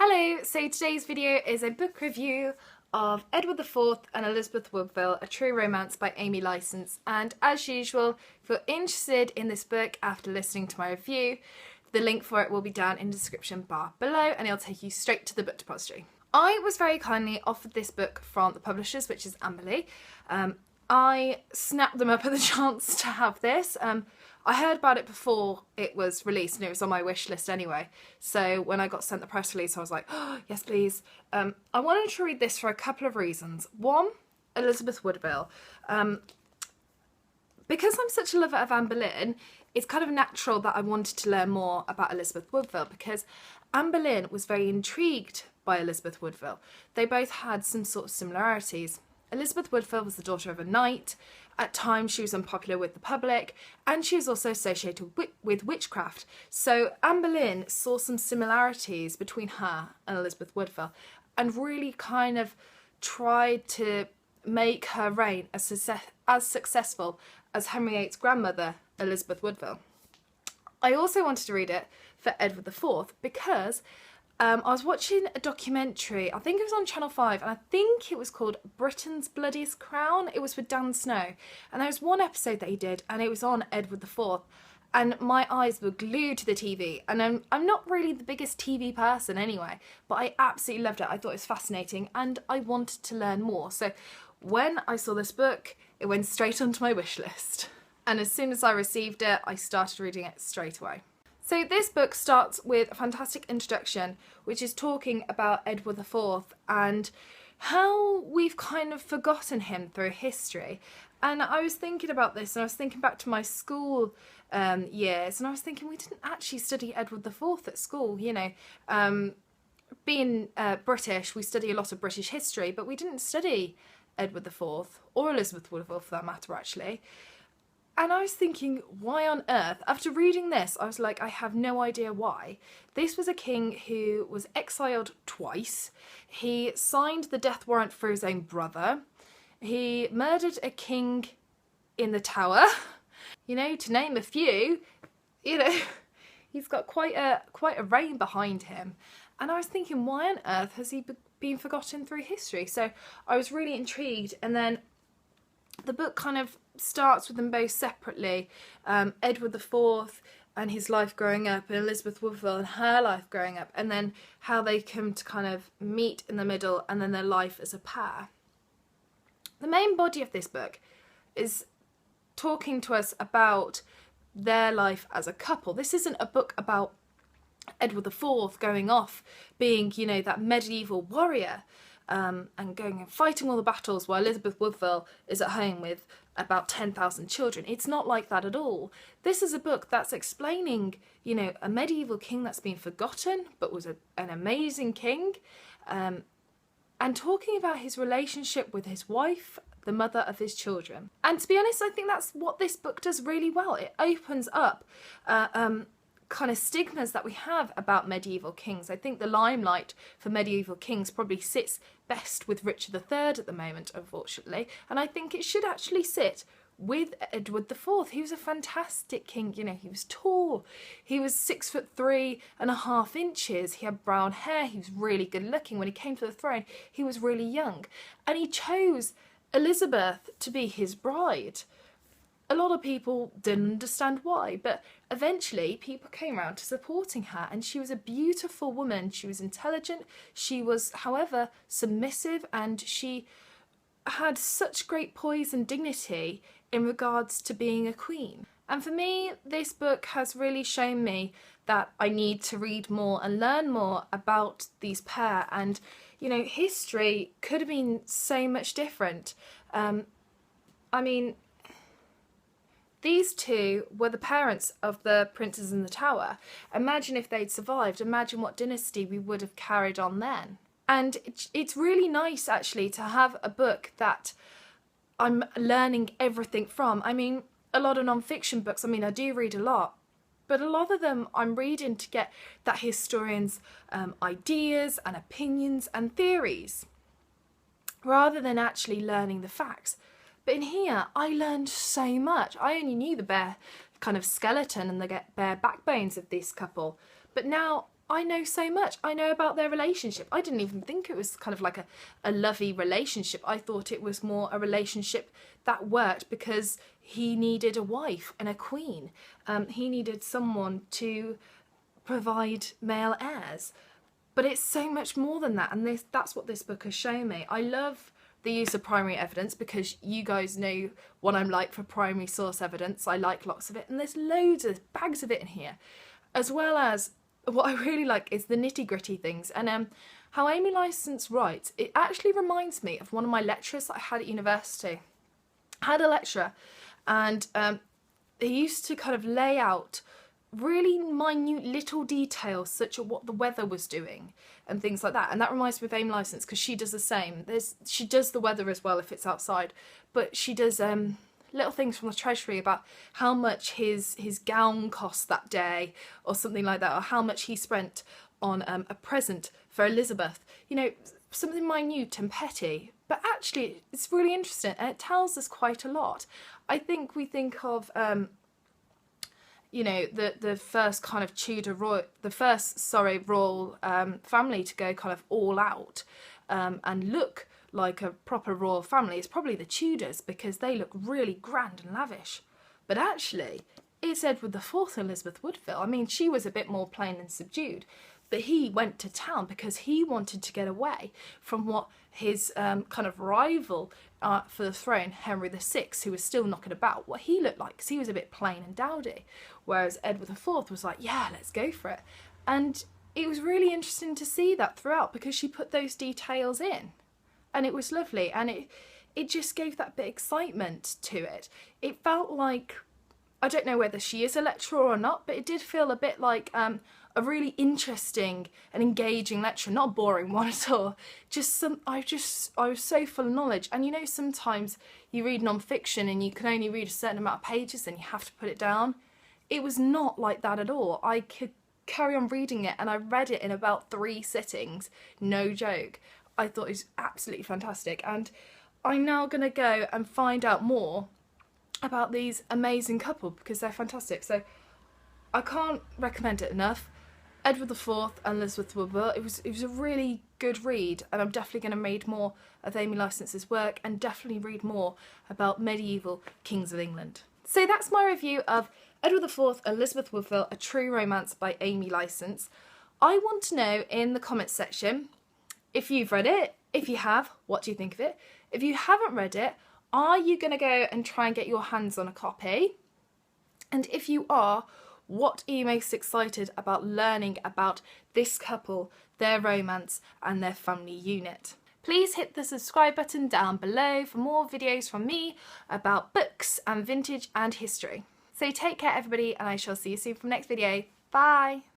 Hello, so today's video is a book review of Edward IV and Elizabeth Woodville, A True Romance by Amy Licence, and as usual, if you're interested in this book after listening to my review, the link for it will be down in the description bar below and it'll take you straight to the book depository. I was very kindly offered this book from the publishers, which is Amberley. I snapped them up at the chance to have this. I heard about it before it was released and it was on my wish list anyway. So when I got sent the press release, I was like, oh, yes, please. I wanted to read this for a couple of reasons. One, Elizabeth Woodville. Because I'm such a lover of Anne Boleyn, it's kind of natural that I wanted to learn more about Elizabeth Woodville because Anne Boleyn was very intrigued by Elizabeth Woodville. They both had some sort of similarities. Elizabeth Woodville was the daughter of a knight. At times she was unpopular with the public and she was also associated with witchcraft. So Anne Boleyn saw some similarities between her and Elizabeth Woodville and really kind of tried to make her reign as successful as Henry VIII's grandmother, Elizabeth Woodville. I also wanted to read it for Edward IV because I was watching a documentary, I think it was on Channel 5, and I think it was called Britain's Bloodiest Crown. It was with Dan Snow, and there was one episode that he did, and it was on Edward IV, and my eyes were glued to the TV, and I'm not really the biggest TV person anyway, but I absolutely loved it. I thought it was fascinating, and I wanted to learn more. So when I saw this book, it went straight onto my wish list, and as soon as I received it, I started reading it straight away. So this book starts with a fantastic introduction, which is talking about Edward IV and how we've kind of forgotten him through history. And I was thinking about this and I was thinking back to my school years and I was thinking we didn't actually study Edward IV at school, you know. Being British, we study a lot of British history, but we didn't study Edward IV or Elizabeth Woodville for that matter actually. And I was thinking, why on earth? After reading this, I was like, I have no idea why. This was a king who was exiled twice. He signed the death warrant for his own brother. He murdered a king in the Tower. You know, to name a few, you know, he's got quite a reign behind him. And I was thinking, why on earth has he been forgotten through history? So I was really intrigued. And then the book kind of starts with them both separately, Edward IV and his life growing up and Elizabeth Woodville and her life growing up, and then how they come to kind of meet in the middle and then their life as a pair. The main body of this book is talking to us about their life as a couple. This isn't a book about Edward IV going off being, you know, that medieval warrior and going and fighting all the battles while Elizabeth Woodville is at home with about 10,000 children. It's not like that at all. This is a book that's explaining, you know, a medieval king that's been forgotten but was an amazing king, and talking about his relationship with his wife, the mother of his children. And to be honest, I think that's what this book does really well. It opens up kind of stigmas that we have about medieval kings. I think the limelight for medieval kings probably sits best with Richard III at the moment, unfortunately, and I think it should actually sit with Edward IV. He was a fantastic king, you know, he was tall, he was 6'3.5" he had brown hair, he was really good looking. When he came to the throne, he was really young, and he chose Elizabeth to be his bride. A lot of people didn't understand why, but eventually people came around to supporting her, and she was a beautiful woman. She was intelligent, she was, however, submissive, and she had such great poise and dignity in regards to being a queen. And for me, this book has really shown me that I need to read more and learn more about these pair, and, you know, history could have been so much different. I mean, these two were the parents of the princes in the Tower. Imagine if they'd survived. Imagine what dynasty we would have carried on then. And it's really nice actually to have a book that I'm learning everything from. I mean, a lot of non-fiction books, I mean, I do read a lot, but a lot of them I'm reading to get that historian's ideas and opinions and theories, rather than actually learning the facts. But in here, I learned so much. I only knew the bare kind of skeleton and the bare backbones of this couple. But now I know so much. I know about their relationship. I didn't even think it was kind of like a lovey relationship. I thought it was more a relationship that worked because he needed a wife and a queen. He needed someone to provide male heirs. But it's so much more than that, and that's what this book has shown me. I love the use of primary evidence because you guys know what I'm like for primary source evidence. I like lots of it, and there's loads of bags of it in here. As well as what I really like is the nitty-gritty things, and how Amy Licence writes, it actually reminds me of one of my lecturers that I had at university. I had a lecturer, and he used to kind of lay out really minute little details such as what the weather was doing and things like that, and that reminds me of Amy Licence because she does the same. She does the weather as well if it's outside, but she does little things from the Treasury about how much his gown cost that day or something like that, or how much he spent on a present for Elizabeth, you know, something minute and petty, but actually it's really interesting and it tells us quite a lot. I think we think of you know, the first kind of Tudor royal family to go kind of all out and look like a proper royal family is probably the Tudors because they look really grand and lavish. But actually, it's Edward IV and Elizabeth Woodville. I mean, she was a bit more plain and subdued, but he went to town because he wanted to get away from what his kind of rival for the throne, Henry VI, who was still knocking about, what he looked like, because he was a bit plain and dowdy, whereas Edward IV was like, yeah, let's go for it. And it was really interesting to see that throughout because she put those details in, and it was lovely, and it just gave that bit of excitement to it. It felt like, I don't know whether she is a lecturer or not, but it did feel a bit like a really interesting and engaging lecture, not a boring one at all. I was so full of knowledge. And you know, sometimes you read non-fiction and you can only read a certain amount of pages and you have to put it down. It was not like that at all. I could carry on reading it, and I read it in about 3 sittings, no joke. I thought it was absolutely fantastic, and I'm now going to go and find out more about these amazing couple because they're fantastic. So I can't recommend it enough. Edward IV and Elizabeth Woodville. It was a really good read, and I'm definitely going to read more of Amy Licence's work and definitely read more about medieval kings of England. So that's my review of Edward IV and Elizabeth Woodville, A True Romance by Amy Licence. I want to know in the comments section if you've read it. If you have, what do you think of it? If you haven't read it, are you going to go and try and get your hands on a copy? And if you are, what are you most excited about learning about this couple, their romance and their family unit? Please hit the subscribe button down below for more videos from me about books and vintage and history. So take care everybody, and I shall see you soon for the next video. Bye!